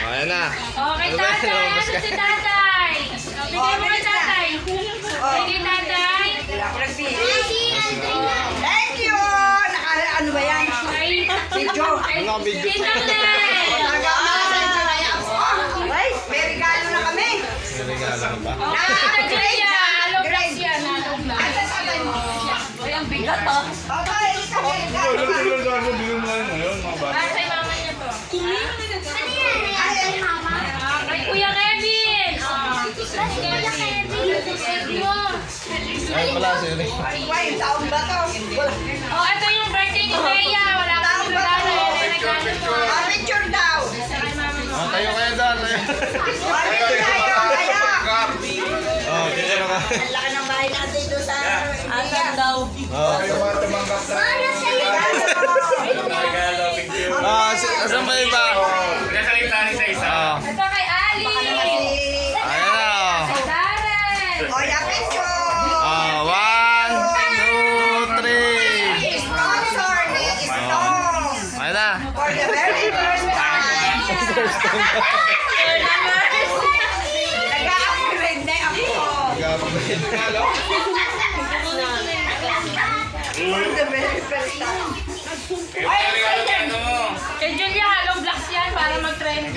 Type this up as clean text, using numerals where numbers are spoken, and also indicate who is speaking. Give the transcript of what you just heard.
Speaker 1: Ayan na.
Speaker 2: Okay, tatay. Ano si tatay? Bigay mo kay tatay. Bigay tatay.
Speaker 3: Ako Thank you! Ano ba yan? Video.
Speaker 1: Ano ang video?
Speaker 3: Ay, may regalo na kami.
Speaker 1: Regalo ka ba?
Speaker 2: Halo plus yan. Halo plus. Ay, ang bigat to.
Speaker 3: Okay,
Speaker 2: Ah, kay mama niya to. Kay Kuya Kevin. Kuya Kevin.
Speaker 1: Ay, pala, sorry.
Speaker 3: Ay, taon ba to?
Speaker 2: Oh, ito yung birthday ni Bea. Wala kang regalo. Yan ay regalo ko.
Speaker 3: Picture daw.
Speaker 2: Kay mama mo.
Speaker 1: Ah, tayo kayo doon.
Speaker 3: Picture tayo. Kaya.
Speaker 1: Oh, kaya na ka.
Speaker 3: Ang laki ng bahay natin doon sa asan daw.
Speaker 1: Oh. Ah, asan ba iba? Ah.
Speaker 2: Ito kay Ali.
Speaker 1: Ayan na.
Speaker 2: Kay Darren.
Speaker 3: Oya, picture.
Speaker 1: Ah, 1, 2, 3.
Speaker 3: Sponsor ni Stone.
Speaker 1: Ayan na.
Speaker 3: For the very first time. Nag-upgrade na ako. For the very first time.
Speaker 2: Kay Julia, halo blocks yan para mag-trend.